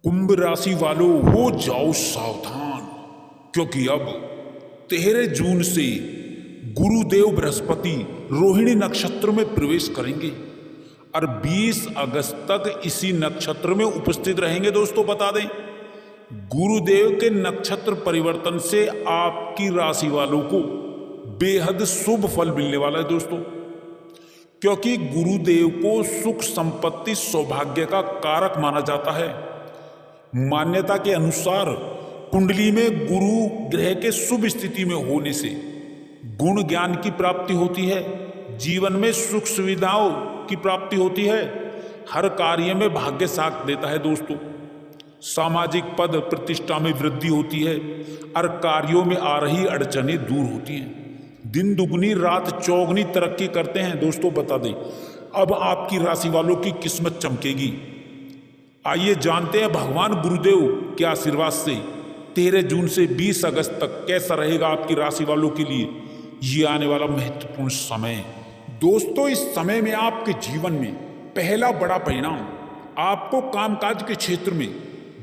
कुंभ राशि वालों हो जाओ सावधान, क्योंकि अब 13 जून से गुरुदेव बृहस्पति रोहिणी नक्षत्र में प्रवेश करेंगे और 20 अगस्त तक इसी नक्षत्र में उपस्थित रहेंगे। दोस्तों बता दें, गुरुदेव के नक्षत्र परिवर्तन से आपकी राशि वालों को बेहद शुभ फल मिलने वाला है दोस्तों, क्योंकि गुरुदेव को सुख संपत्ति सौभाग्य का कारक माना जाता है। मान्यता के अनुसार कुंडली में गुरु ग्रह के शुभ स्थिति में होने से गुण ज्ञान की प्राप्ति होती है, जीवन में सुख सुविधाओं की प्राप्ति होती है, हर कार्य में भाग्य साथ देता है दोस्तों। सामाजिक पद प्रतिष्ठा में वृद्धि होती है और कार्यों में आ रही अड़चनें दूर होती हैं। दिन दुगनी रात चौगनी तरक्की करते हैं। दोस्तों बता दें, अब आपकी राशि वालों की किस्मत चमकेगी। आइए जानते हैं भगवान गुरुदेव के आशीर्वाद से 13 जून से 20 अगस्त तक कैसा रहेगा आपकी राशि वालों के लिए ये आने वाला महत्वपूर्ण समय। दोस्तों, इस समय में आपके जीवन में पहला बड़ा परिणाम आपको कामकाज के क्षेत्र में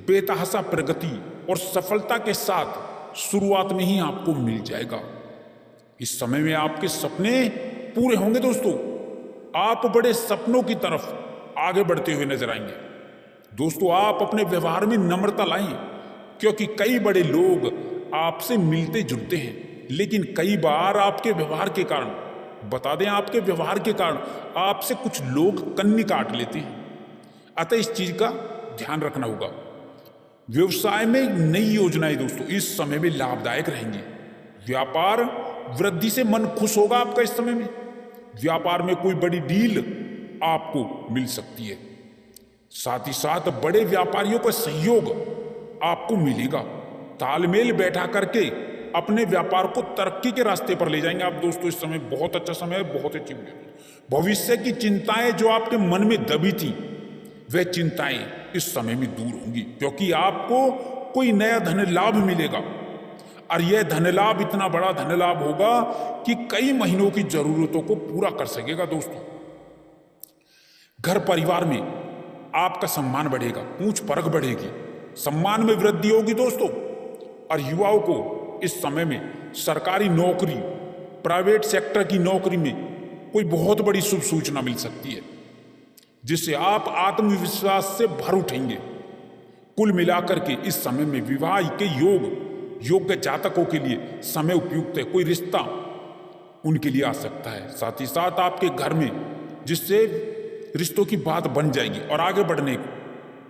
बेतहाशा प्रगति और सफलता के साथ शुरुआत में ही आपको मिल जाएगा। इस समय में आपके सपने पूरे होंगे दोस्तों। आप बड़े सपनों की तरफ आगे बढ़ते हुए नजर आएंगे। दोस्तों, आप अपने व्यवहार में नम्रता लाएं, क्योंकि कई बड़े लोग आपसे मिलते जुलते हैं, लेकिन कई बार आपके व्यवहार के कारण, बता दें आपके व्यवहार के कारण आपसे कुछ लोग कन्नी काट लेते हैं। अतः इस चीज का ध्यान रखना होगा। व्यवसाय में नई योजनाएं दोस्तों इस समय में लाभदायक रहेंगी। व्यापार वृद्धि से मन खुश होगा आपका। इस समय में व्यापार में कोई बड़ी डील आपको मिल सकती है। साथ ही साथ बड़े व्यापारियों का सहयोग आपको मिलेगा। तालमेल बैठा करके अपने व्यापार को तरक्की के रास्ते पर ले जाएंगे आप दोस्तों। इस समय बहुत अच्छा समय है, बहुत अच्छी होगी। भविष्य की चिंताएं जो आपके मन में दबी थी, वह चिंताएं इस समय में दूर होंगी, क्योंकि आपको कोई नया धन लाभ मिलेगा और यह धन लाभ इतना बड़ा धन लाभ होगा कि कई महीनों की जरूरतों को पूरा कर सकेगा दोस्तों। घर परिवार में आपका सम्मान बढ़ेगा, पूछ परख बढ़ेगी, सम्मान में वृद्धि होगी दोस्तों। और युवाओं को इस समय में सरकारी नौकरी, प्राइवेट सेक्टर की नौकरी में कोई बहुत बड़ी शुभ सूचना मिल सकती है, जिससे आप आत्मविश्वास से भर उठेंगे। कुल मिलाकर के इस समय में विवाह के योग्य जातकों के लिए समय उपयुक्त है। कोई रिश्ता उनके लिए आ सकता है। साथ ही साथ आपके घर में जिससे रिश्तों की बात बन जाएगी और आगे बढ़ने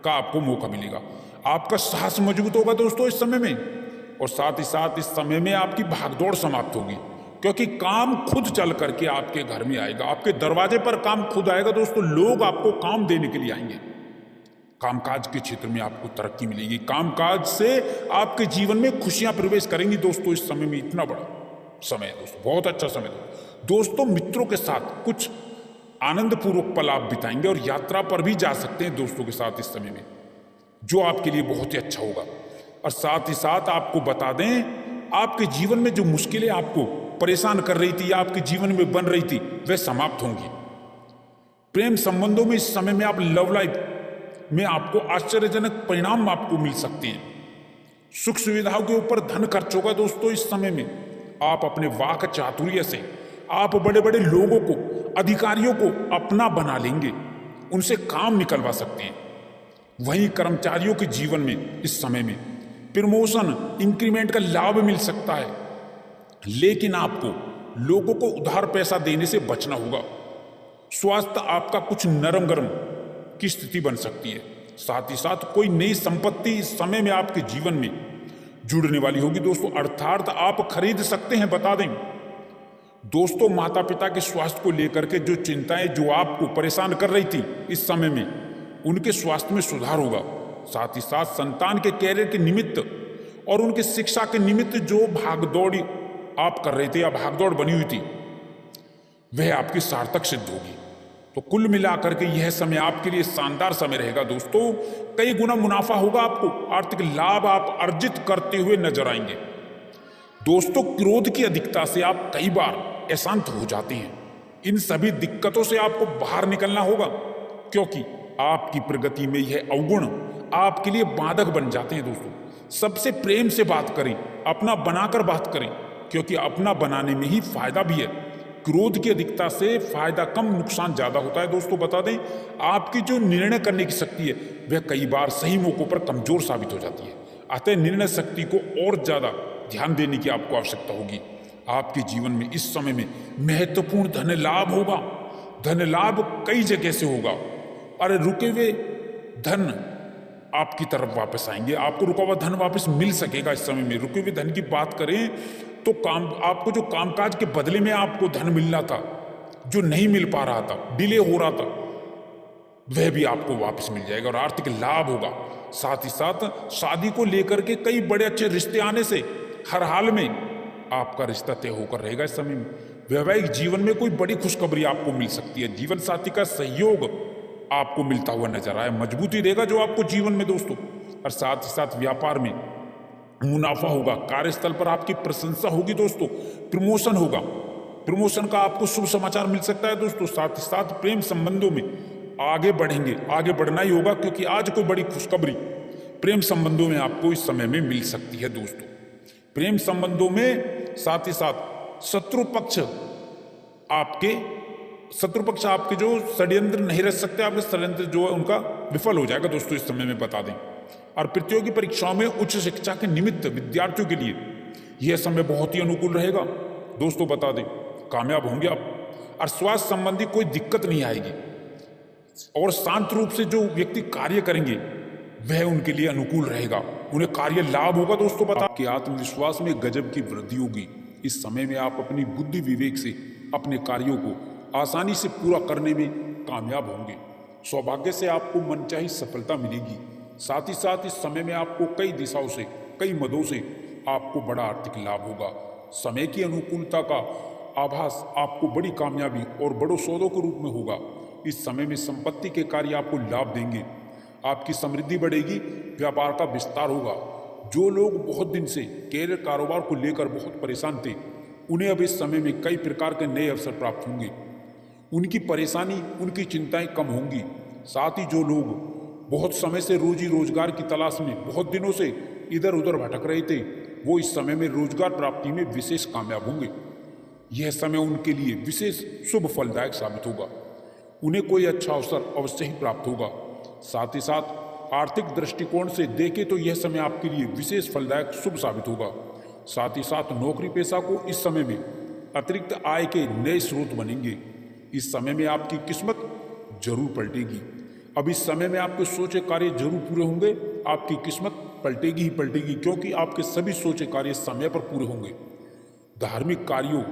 का आपको मौका मिलेगा। आपका साहस मजबूत होगा दोस्तों इस समय में। और साथ ही साथ इस समय में आपकी भागदौड़ समाप्त होगी, क्योंकि काम खुद चल करके आपके घर में आएगा। आपके दरवाजे पर काम खुद आएगा दोस्तों। लोग आपको काम देने के लिए आएंगे। कामकाज के क्षेत्र में आपको तरक्की मिलेगी। कामकाज से आपके जीवन में खुशियां प्रवेश करेंगी दोस्तों। इस समय में इतना बड़ा समय है दोस्तों, बहुत अच्छा समय है दोस्तों। मित्रों के साथ कुछ आनंद पूर्वक पल आप बिताएंगे और यात्रा पर भी जा सकते हैं दोस्तों के साथ इस समय में, जो आपके लिए बहुत ही अच्छा होगा। और साथ ही साथ आपको बता दें, आपके जीवन में जो मुश्किलें आपको परेशान कर रही थी या आपके जीवन में बन रही थी, वह समाप्त होंगी। प्रेम संबंधों में इस समय में आप लव लाइफ में आपको आश्चर्यजनक परिणाम आपको मिल सकते हैं। सुख सुविधाओं के ऊपर धन खर्च होगा दोस्तों इस समय में। आप अपने वाक चातुर्य से आप बड़े बड़े लोगों को, अधिकारियों को अपना बना लेंगे, उनसे काम निकलवा सकते हैं। वहीं कर्मचारियों के जीवन में इस समय में प्रमोशन, इंक्रीमेंट का लाभ मिल सकता है, लेकिन आपको लोगों को उधार पैसा देने से बचना होगा। स्वास्थ्य आपका कुछ नरम गरम की स्थिति बन सकती है। साथ ही साथ कोई नई संपत्ति इस समय में आपके जीवन में जुड़ने वाली होगी दोस्तों, अर्थात आप खरीद सकते हैं। बता दें दोस्तों, माता पिता के स्वास्थ्य को लेकर के जो चिंताएं जो आपको परेशान कर रही थी, इस समय में उनके स्वास्थ्य में सुधार होगा। साथ ही साथ संतान के कैरियर के निमित्त और उनके शिक्षा के निमित्त जो भागदौड़ आप कर रहे थे या भागदौड़ बनी हुई थी, वह आपकी सार्थक सिद्ध होगी। तो कुल मिलाकर के यह समय आपके लिए शानदार समय रहेगा दोस्तों। कई गुना मुनाफा होगा आपको, आर्थिक लाभ आप अर्जित करते हुए नजर आएंगे दोस्तों। क्रोध की अधिकता से आप कई बार अशांत हो जाते हैं। इन सभी दिक्कतों से आपको बाहर निकलना होगा, क्योंकि आपकी प्रगति में यह अवगुण आपके लिए बाधक बन जाते हैं दोस्तों। सबसे प्रेम से बात करें, अपना बनाकर बात करें, क्योंकि अपना बनाने में ही फायदा भी है। क्रोध की अधिकता से फायदा कम, नुकसान ज्यादा होता है दोस्तों। बता दें, आपकी जो निर्णय करने की शक्ति है वह कई बार सही मौकों पर कमजोर साबित हो जाती है। अतः निर्णय शक्ति को और ज्यादा ध्यान देने की आपको आवश्यकता होगी। आपके जीवन में इस समय में महत्वपूर्ण धन लाभ होगा। धन लाभ कई जगह से होगा। अरे रुके हुए धन आपकी तरफ वापस आएंगे, आपको रुका हुआ धन वापस मिल सकेगा। इस समय में रुके हुए धन की बात करें तो आपको जो कामकाज के बदले में आपको धन मिलना था, जो नहीं मिल पा रहा था, डिले हो रहा था, वह भी आपको वापस मिल जाएगा और आर्थिक लाभ होगा। साथ ही साथ शादी को लेकर के कई बड़े अच्छे रिश्ते आने से हर हाल में आपका रिश्ता तय होकर रहेगा। इस समय में वैवाहिक जीवन में कोई बड़ी खुशखबरी आपको मिल सकती है। जीवन साथी का सहयोग आपको मिलता हुआ नजर आए, मजबूती देगा जो आपको जीवन में दोस्तों। और साथ ही साथ व्यापार में मुनाफा होगा, कार्यस्थल पर आपकी प्रशंसा होगी दोस्तों, प्रमोशन होगा, प्रमोशन का आपको शुभ समाचार मिल सकता है दोस्तों। साथ ही साथ प्रेम संबंधों में आगे बढ़ेंगे, आगे बढ़ना ही होगा, क्योंकि आज कोई बड़ी खुशखबरी प्रेम संबंधों में आपको इस समय में मिल सकती है दोस्तों। प्रेम संबंधों में साथ ही साथ शत्रु पक्ष आपके जो षड्यंत्र नहीं रह सकते, आपके षड्यंत्र जो है उनका विफल हो जाएगा दोस्तों इस समय में, बता दें। और प्रतियोगी परीक्षाओं में उच्च शिक्षा के निमित्त विद्यार्थियों के लिए यह समय बहुत ही अनुकूल रहेगा दोस्तों, बता दें। कामयाब होंगे आप और स्वास्थ्य संबंधी कोई दिक्कत नहीं आएगी। और शांत रूप से जो व्यक्ति कार्य करेंगे वह उनके लिए अनुकूल रहेगा, उन्हें कार्य लाभ होगा दोस्तों। बता, आपके आत्मविश्वास में गजब की वृद्धि होगी। इस समय में आप अपनी बुद्धि विवेक से अपने कार्यों को आसानी से पूरा करने में कामयाब होंगे। सौभाग्य से आपको मनचाही सफलता मिलेगी। साथ ही साथ इस समय में आपको कई दिशाओं से, कई मदों से आपको बड़ा आर्थिक लाभ होगा। समय की अनुकूलता का आभास आपको बड़ी कामयाबी और बड़ों सौदों के रूप में होगा। इस समय में संपत्ति के कार्य आपको लाभ देंगे, आपकी समृद्धि बढ़ेगी, व्यापार का विस्तार होगा। जो लोग बहुत दिन से कैरियर कारोबार को लेकर बहुत परेशान थे, उन्हें अब इस समय में कई प्रकार के नए अवसर प्राप्त होंगे। उनकी परेशानी, उनकी चिंताएं कम होंगी। साथ ही जो लोग बहुत समय से रोजी रोजगार की तलाश में बहुत दिनों से इधर उधर भटक रहे थे, वो इस समय में रोजगार प्राप्ति में विशेष कामयाब होंगे। यह समय उनके लिए विशेष शुभ फलदायक साबित होगा। उन्हें कोई अच्छा अवसर अवश्य ही प्राप्त होगा। साथ ही साथ आर्थिक दृष्टिकोण से देखें तो यह समय आपके लिए विशेष फलदायक शुभ साबित होगा। साथ ही साथ नौकरी पेशा को इस समय में अतिरिक्त आय के नए स्रोत बनेंगे। इस समय में आपकी किस्मत जरूर पलटेगी। अब इस समय में आपके सोचे कार्य जरूर पूरे होंगे। आपकी किस्मत पलटेगी ही पलटेगी, क्योंकि आपके सभी सोचे कार्य समय पर पूरे होंगे। धार्मिक कार्यों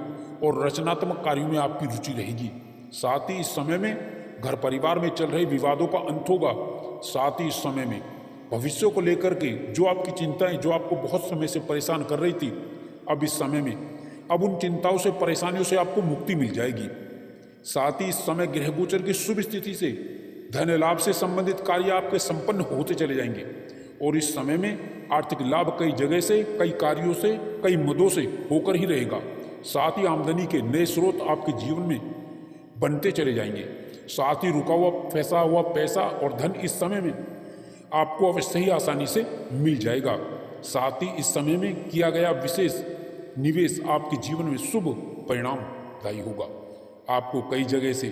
और रचनात्मक कार्यों में आपकी रुचि रहेगी। साथ ही इस समय में घर परिवार में चल रहे विवादों का अंत होगा। साथ ही इस समय में भविष्य को लेकर के जो आपकी चिंताएं, जो आपको बहुत समय से परेशान कर रही थी, अब इस समय में अब उन चिंताओं से, परेशानियों से आपको मुक्ति मिल जाएगी। साथ ही इस समय ग्रह गोचर की शुभ स्थिति से धन लाभ से संबंधित कार्य आपके संपन्न होते चले जाएंगे। और इस समय में आर्थिक लाभ कई जगह से, कई कार्यों से, कई मदों से होकर ही रहेगा। साथ ही आमदनी के नए स्रोत आपके जीवन में बनते चले जाएंगे। साथ ही रुका हुआ फंसा हुआ पैसा और धन इस समय में आपको अवश्य ही आसानी से मिल जाएगा। साथ ही इस समय में किया गया विशेष निवेश आपके जीवन में शुभ परिणामदायी होगा। आपको कई जगह से,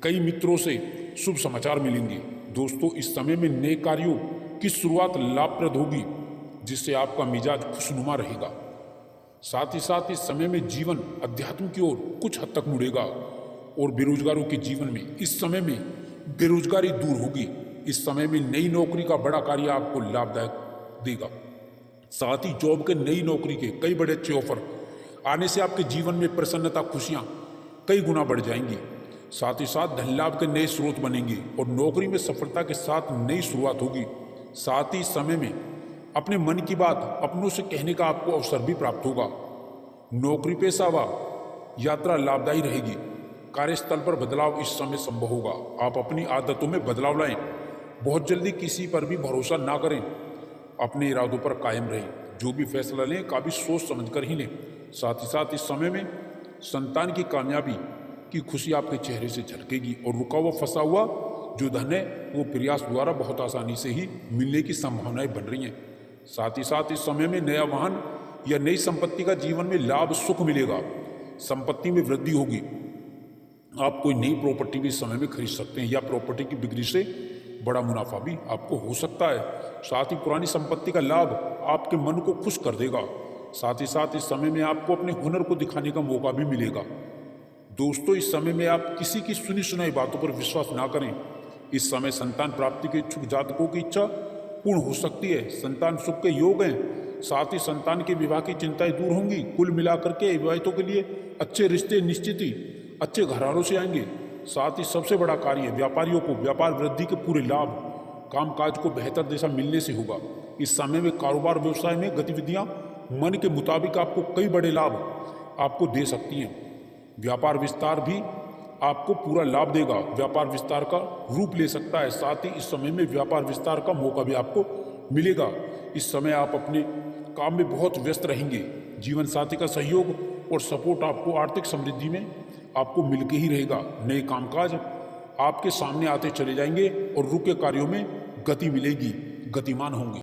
कई मित्रों से शुभ समाचार मिलेंगे। दोस्तों, इस समय में नए कार्यों की शुरुआत लाभप्रद होगी, जिससे आपका मिजाज खुशनुमा रहेगा। साथ ही साथ इस समय में जीवन अध्यात्म की ओर कुछ हद तक मुड़ेगा और बेरोजगारों के जीवन में इस समय में बेरोजगारी दूर होगी। इस समय में नई नौकरी का बड़ा कार्य आपको लाभदायक देगा। साथ ही जॉब के, नई नौकरी के कई बड़े अच्छे ऑफर आने से आपके जीवन में प्रसन्नता, खुशियां कई गुना बढ़ जाएंगी। साथ ही साथ धन लाभ के नए स्रोत बनेंगे और नौकरी में सफलता के साथ नई शुरुआत होगी। साथ ही इस समय में अपने मन की बात अपनों से कहने का आपको अवसर भी प्राप्त होगा। नौकरी पेशा व यात्रा लाभदायी रहेगी। कार्यस्थल पर बदलाव इस समय संभव होगा। आप अपनी आदतों में बदलाव लाएं। बहुत जल्दी किसी पर भी भरोसा ना करें। अपने इरादों पर कायम रहें। जो भी फैसला लें काफी सोच समझकर ही लें। साथ ही साथ इस समय में संतान की कामयाबी की खुशी आपके चेहरे से झलकेगी और रुका हुआ फंसा हुआ जो धन है वो प्रयास द्वारा बहुत आसानी से ही मिलने की संभावनाएं बन रही हैं। साथ ही साथ इस समय में नया वाहन या नई संपत्ति का जीवन में लाभ सुख मिलेगा, संपत्ति में वृद्धि होगी। आप कोई नई प्रॉपर्टी भी इस समय में खरीद सकते हैं या प्रॉपर्टी की बिक्री से बड़ा मुनाफा भी आपको हो सकता है। साथ ही पुरानी संपत्ति का लाभ आपके मन को खुश कर देगा। साथ ही साथ इस समय में आपको अपने हुनर को दिखाने का मौका भी मिलेगा। दोस्तों, इस समय में आप किसी की सुनी सुनाई बातों पर विश्वास ना करें। इस समय संतान प्राप्ति के इच्छुक जातकों की इच्छा पूर्ण हो सकती है। संतान सुख के योग हैं। साथ ही संतान के विवाह की चिंताएं दूर होंगी। कुल मिलाकर के विवाहितों के लिए अच्छे रिश्ते निश्चित ही अच्छे घरानों से आएंगे। साथ ही सबसे बड़ा कार्य व्यापारियों को व्यापार वृद्धि के पूरे लाभ, कामकाज को बेहतर दिशा मिलने से होगा। इस समय में कारोबार व्यवसाय में गतिविधियां मन के मुताबिक आपको कई बड़े लाभ आपको दे सकती हैं। व्यापार विस्तार भी आपको पूरा लाभ देगा, व्यापार विस्तार का रूप ले सकता है। साथ ही इस समय में व्यापार विस्तार का मौका भी आपको मिलेगा। इस समय आप अपने काम में बहुत व्यस्त रहेंगे। जीवन साथी का सहयोग और सपोर्ट आपको आर्थिक समृद्धि में आपको मिलके ही रहेगा। नए कामकाज आपके सामने आते चले जाएंगे और रुके कार्यों में गति मिलेगी, गतिमान होंगे।